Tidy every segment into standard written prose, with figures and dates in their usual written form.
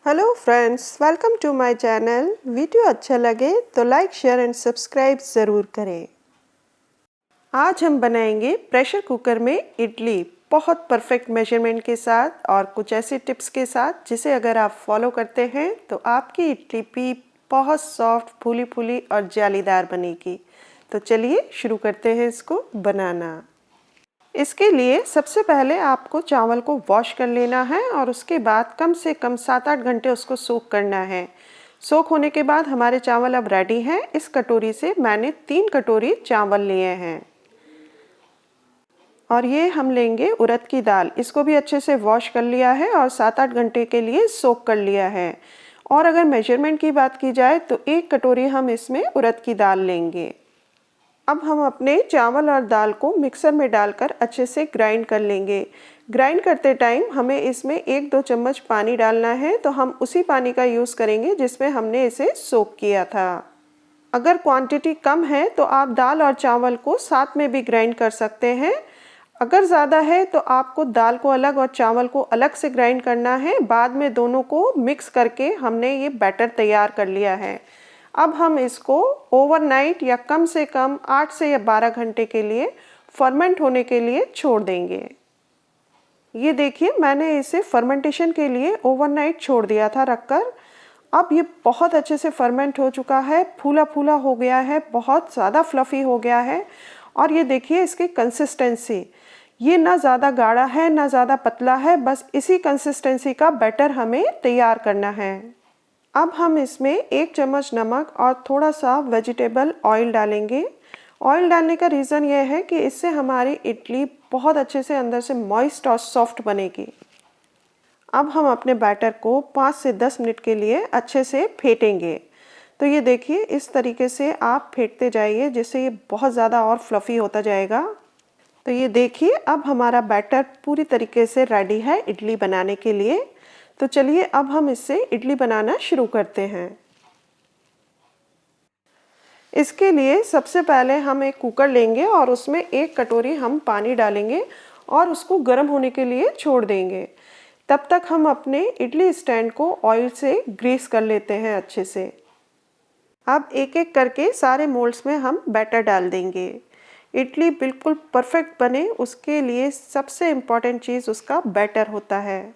Hello friends, welcome to my channel. Video अच्छा लगे तो लाइक शेयर एंड सब्सक्राइब ज़रूर करें। आज हम बनाएंगे प्रेशर कुकर में इडली, बहुत परफेक्ट मेजरमेंट के साथ और कुछ ऐसी टिप्स के साथ जिसे अगर आप फॉलो करते हैं तो आपकी इडली भी बहुत सॉफ्ट, फूली फूली और जालीदार बनेगी। तो चलिए शुरू करते हैं इसको बनाना। इसके लिए सबसे पहले आपको चावल को वॉश कर लेना है और उसके बाद कम से कम 7-8 घंटे उसको सोक करना है। सोक होने के बाद हमारे चावल अब रेडी हैं। इस कटोरी से मैंने 3 कटोरी चावल लिए हैं और ये हम लेंगे उड़द की दाल। इसको भी अच्छे से वॉश कर लिया है और 7-8 घंटे के लिए सोक कर लिया है। और अगर मेजरमेंट की बात की जाए तो 1 कटोरी हम इसमें उड़द की दाल लेंगे। अब हम अपने चावल और दाल को मिक्सर में डालकर अच्छे से ग्राइंड कर लेंगे। ग्राइंड करते टाइम हमें इसमें 1-2 चम्मच पानी डालना है, तो हम उसी पानी का यूज़ करेंगे जिसमें हमने इसे सोक किया था। अगर क्वांटिटी कम है तो आप दाल और चावल को साथ में भी ग्राइंड कर सकते हैं। अगर ज़्यादा है तो आपको दाल को अलग और चावल को अलग से ग्राइंड करना है। बाद में दोनों को मिक्स करके हमने ये बैटर तैयार कर लिया है। अब हम इसको ओवरनाइट या कम से कम 8 से या 12 घंटे के लिए फर्मेंट होने के लिए छोड़ देंगे। ये देखिए, मैंने इसे फर्मेंटेशन के लिए ओवरनाइट छोड़ दिया था रखकर। अब ये बहुत अच्छे से फर्मेंट हो चुका है, फूला फूला हो गया है, बहुत ज़्यादा फ्लफ़ी हो गया है। और ये देखिए इसकी कंसिस्टेंसी, ये ना ज़्यादा गाढ़ा है ना ज़्यादा पतला है, बस इसी कंसिस्टेंसी का बैटर हमें तैयार करना है। अब हम इसमें 1 चम्मच नमक और थोड़ा सा वेजिटेबल ऑयल डालेंगे। ऑयल डालने का रीज़न ये है कि इससे हमारी इडली बहुत अच्छे से अंदर से मॉइस्ट और सॉफ्ट बनेगी। अब हम अपने बैटर को 5 से 10 मिनट के लिए अच्छे से फेंटेंगे। तो ये देखिए, इस तरीके से आप फेंटते जाइए जिससे ये बहुत ज़्यादा और फ्लफ़ी होता जाएगा। तो ये देखिए, अब हमारा बैटर पूरी तरीके से रेडी है इडली बनाने के लिए। तो चलिए अब हम इससे इडली बनाना शुरू करते हैं। इसके लिए सबसे पहले हम एक कुकर लेंगे और उसमें 1 कटोरी हम पानी डालेंगे और उसको गर्म होने के लिए छोड़ देंगे। तब तक हम अपने इडली स्टैंड को ऑयल से ग्रीस कर लेते हैं अच्छे से। अब एक एक करके सारे मोल्ड्स में हम बैटर डाल देंगे। इडली बिल्कुल परफेक्ट बने उसके लिए सबसे इम्पॉर्टेंट चीज़ उसका बैटर होता है।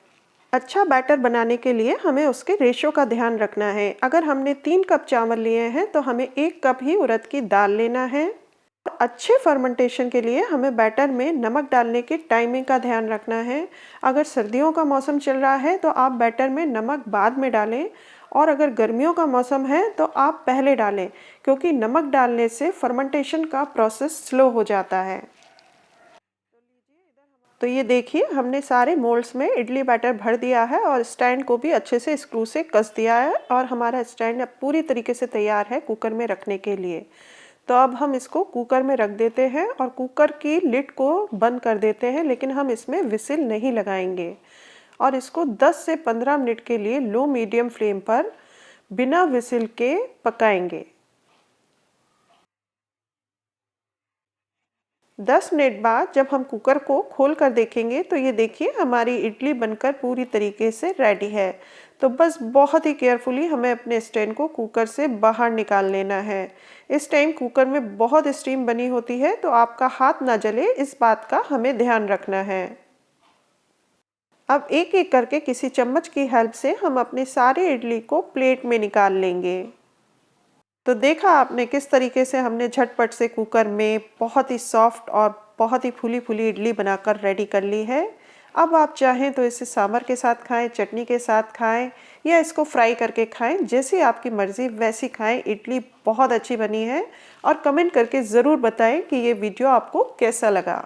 अच्छा बैटर बनाने के लिए हमें उसके रेशो का ध्यान रखना है। अगर हमने 3 कप चावल लिए हैं तो हमें 1 कप ही उड़द की दाल लेना है। अच्छे फर्मेंटेशन के लिए हमें बैटर में नमक डालने की टाइमिंग का ध्यान रखना है। अगर सर्दियों का मौसम चल रहा है तो आप बैटर में नमक बाद में डालें, और अगर गर्मियों का मौसम है तो आप पहले डालें, क्योंकि नमक डालने से फर्मेंटेशन का प्रोसेस स्लो हो जाता है। तो ये देखिए, हमने सारे मोल्ड्स में इडली बैटर भर दिया है और स्टैंड को भी अच्छे से स्क्रू से कस दिया है और हमारा स्टैंड अब पूरी तरीके से तैयार है कुकर में रखने के लिए। तो अब हम इसको कुकर में रख देते हैं और कुकर की लिड को बंद कर देते हैं, लेकिन हम इसमें विसिल नहीं लगाएंगे और इसको 10 से 15 मिनट के लिए लो मीडियम फ्लेम पर बिना विसिल के पकाएंगे। 10 मिनट बाद जब हम कुकर को खोल कर देखेंगे तो ये देखिए, हमारी इडली बनकर पूरी तरीके से रेडी है। तो बस बहुत ही केयरफुली हमें अपने स्टैंड को कुकर से बाहर निकाल लेना है। इस टाइम कुकर में बहुत स्टीम बनी होती है, तो आपका हाथ ना जले इस बात का हमें ध्यान रखना है। अब एक एक करके किसी चम्मच की हेल्प से हम अपने सारे इडली को प्लेट में निकाल लेंगे। तो देखा आपने किस तरीके से हमने झटपट से कुकर में बहुत ही सॉफ्ट और बहुत ही फूली फूली इडली बनाकर रेडी कर ली है। अब आप चाहें तो इसे सांभर के साथ खाएं, चटनी के साथ खाएं या इसको फ्राई करके खाएं, जैसी आपकी मर्ज़ी वैसी खाएं। इडली बहुत अच्छी बनी है और कमेंट करके ज़रूर बताएं कि ये वीडियो आपको कैसा लगा।